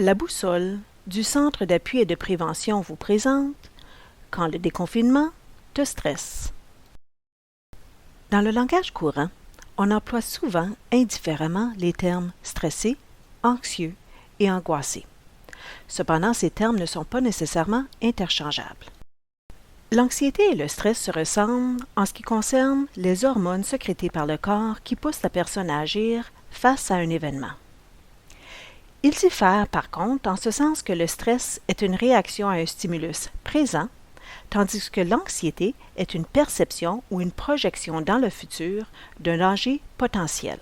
La boussole du Centre d'appui et de prévention vous présente « Quand le déconfinement te stresse ». Dans le langage courant, on emploie souvent indifféremment les termes « stressé »,« anxieux » et « angoissé ». Cependant, ces termes ne sont pas nécessairement interchangeables. L'anxiété et le stress se ressemblent en ce qui concerne les hormones sécrétées par le corps qui poussent la personne à agir face à un événement. Ils diffèrent par contre en ce sens que le stress est une réaction à un stimulus présent, tandis que l'anxiété est une perception ou une projection dans le futur d'un danger potentiel.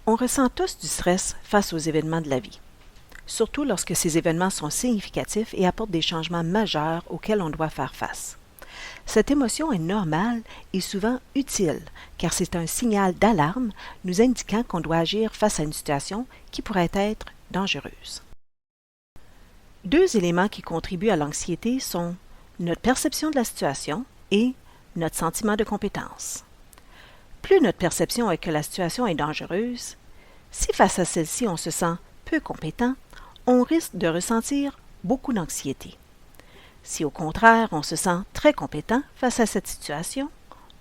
On ressent tous du stress face aux événements de la vie, surtout lorsque ces événements sont significatifs et apportent des changements majeurs auxquels on doit faire face. Cette émotion est normale et souvent utile, car c'est un signal d'alarme nous indiquant qu'on doit agir face à une situation qui pourrait être dangereuse. Deux éléments qui contribuent à l'anxiété sont notre perception de la situation et notre sentiment de compétence. Plus notre perception est que la situation est dangereuse, si face à celle-ci on se sent peu compétent, on risque de ressentir beaucoup d'anxiété. Si au contraire on se sent très compétent face à cette situation,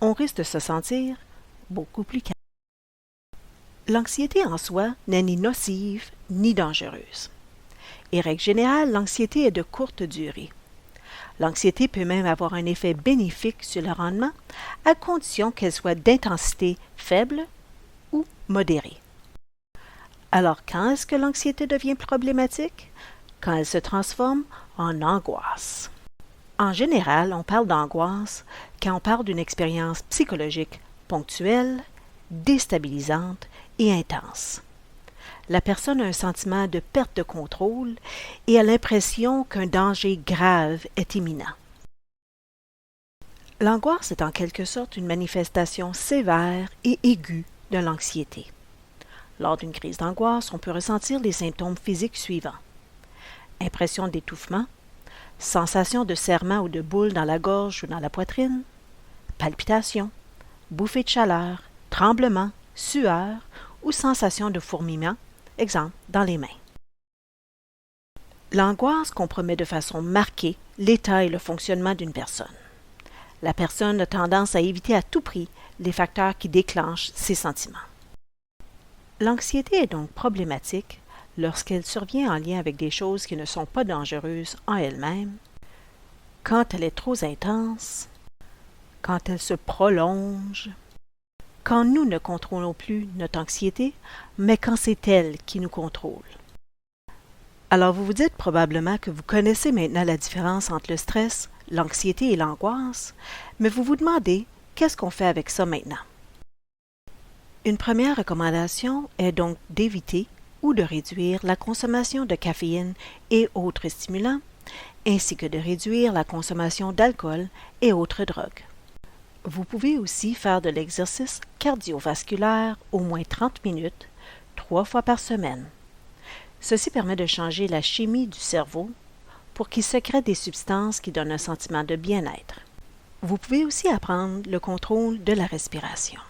on risque de se sentir beaucoup plus calme. L'anxiété en soi n'est ni nocive ni dangereuse. Et règle générale, l'anxiété est de courte durée. L'anxiété peut même avoir un effet bénéfique sur le rendement, à condition qu'elle soit d'intensité faible ou modérée. Alors, quand est-ce que l'anxiété devient problématique? Quand elle se transforme en angoisse. En général, on parle d'angoisse quand on parle d'une expérience psychologique ponctuelle, déstabilisante et intense. La personne a un sentiment de perte de contrôle et a l'impression qu'un danger grave est imminent. L'angoisse est en quelque sorte une manifestation sévère et aiguë de l'anxiété. Lors d'une crise d'angoisse, on peut ressentir les symptômes physiques suivants: impression d'étouffement, sensation de serrement ou de boule dans la gorge ou dans la poitrine, palpitations, bouffées de chaleur, tremblements, sueur ou sensation de fourmillement, exemple dans les mains. L'angoisse compromet de façon marquée l'état et le fonctionnement d'une personne. La personne a tendance à éviter à tout prix les facteurs qui déclenchent ces sentiments. L'anxiété est donc problématique lorsqu'elle survient en lien avec des choses qui ne sont pas dangereuses en elles-mêmes, quand elle est trop intense, quand elle se prolonge, quand nous ne contrôlons plus notre anxiété, mais quand c'est elle qui nous contrôle. Alors vous vous dites probablement que vous connaissez maintenant la différence entre le stress, l'anxiété et l'angoisse, mais vous vous demandez qu'est-ce qu'on fait avec ça maintenant? Une première recommandation est donc d'éviter ou de réduire la consommation de caféine et autres stimulants, ainsi que de réduire la consommation d'alcool et autres drogues. Vous pouvez aussi faire de l'exercice cardiovasculaire au moins 30 minutes, 3 fois par semaine. Ceci permet de changer la chimie du cerveau pour qu'il sécrète des substances qui donnent un sentiment de bien-être. Vous pouvez aussi apprendre le contrôle de la respiration.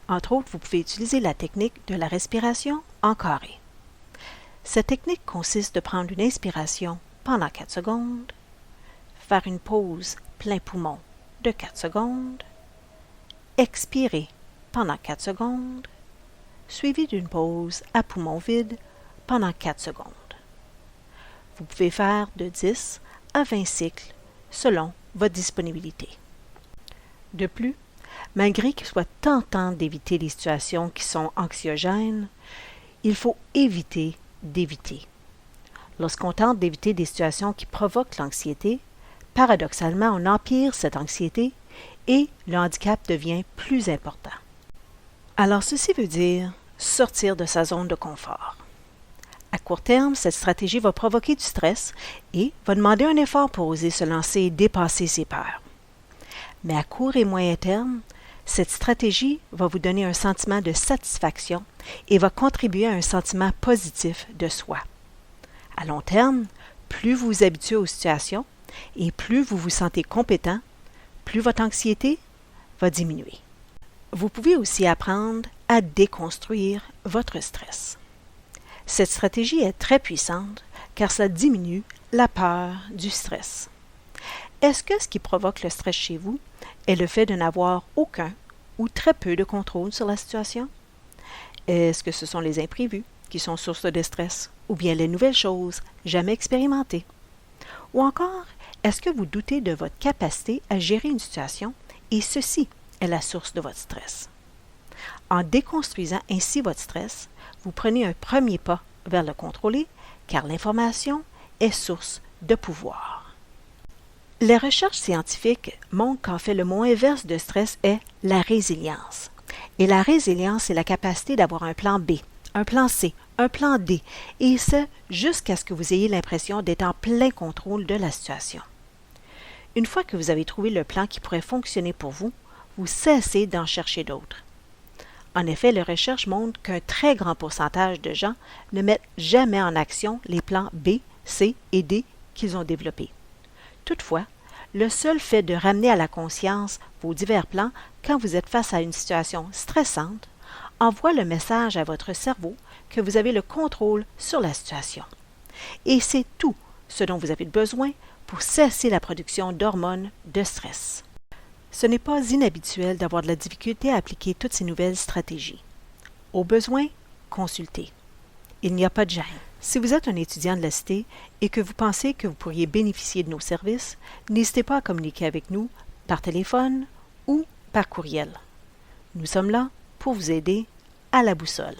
Entre autres, vous pouvez utiliser la technique de la respiration en carré. Cette technique consiste de prendre une inspiration pendant 4 secondes, faire une pause plein poumon de 4 secondes, expirer pendant 4 secondes, suivi d'une pause à poumon vide pendant 4 secondes. Vous pouvez faire de 10 à 20 cycles selon votre disponibilité. De plus, malgré qu'il soit tentant d'éviter les situations qui sont anxiogènes, il faut éviter d'éviter. Lorsqu'on tente d'éviter des situations qui provoquent l'anxiété, paradoxalement, on empire cette anxiété et le handicap devient plus important. Alors, ceci veut dire sortir de sa zone de confort. À court terme, cette stratégie va provoquer du stress et va demander un effort pour oser se lancer et dépasser ses peurs. Mais à court et moyen terme, cette stratégie va vous donner un sentiment de satisfaction et va contribuer à un sentiment positif de soi. À long terme, plus vous vous habituez aux situations et plus vous vous sentez compétent, plus votre anxiété va diminuer. Vous pouvez aussi apprendre à déconstruire votre stress. Cette stratégie est très puissante car ça diminue la peur du stress. Est-ce que ce qui provoque le stress chez vous est le fait de n'avoir aucun ou très peu de contrôle sur la situation? Est-ce que ce sont les imprévus qui sont source de stress ou bien les nouvelles choses jamais expérimentées? Ou encore, est-ce que vous doutez de votre capacité à gérer une situation et ceci est la source de votre stress? En déconstruisant ainsi votre stress, vous prenez un premier pas vers le contrôler car l'information est source de pouvoir. Les recherches scientifiques montrent qu'en fait le mot inverse de stress est la résilience. Et la résilience est la capacité d'avoir un plan B, un plan C, un plan D, et ce jusqu'à ce que vous ayez l'impression d'être en plein contrôle de la situation. Une fois que vous avez trouvé le plan qui pourrait fonctionner pour vous, vous cessez d'en chercher d'autres. En effet, les recherches montrent qu'un très grand pourcentage de gens ne mettent jamais en action les plans B, C et D qu'ils ont développés. Toutefois, le seul fait de ramener à la conscience vos divers plans quand vous êtes face à une situation stressante envoie le message à votre cerveau que vous avez le contrôle sur la situation. Et c'est tout ce dont vous avez besoin pour cesser la production d'hormones de stress. Ce n'est pas inhabituel d'avoir de la difficulté à appliquer toutes ces nouvelles stratégies. Au besoin, consultez. Il n'y a pas de gêne. Si vous êtes un étudiant de la Cité et que vous pensez que vous pourriez bénéficier de nos services, n'hésitez pas à communiquer avec nous par téléphone ou par courriel. Nous sommes là pour vous aider à la boussole.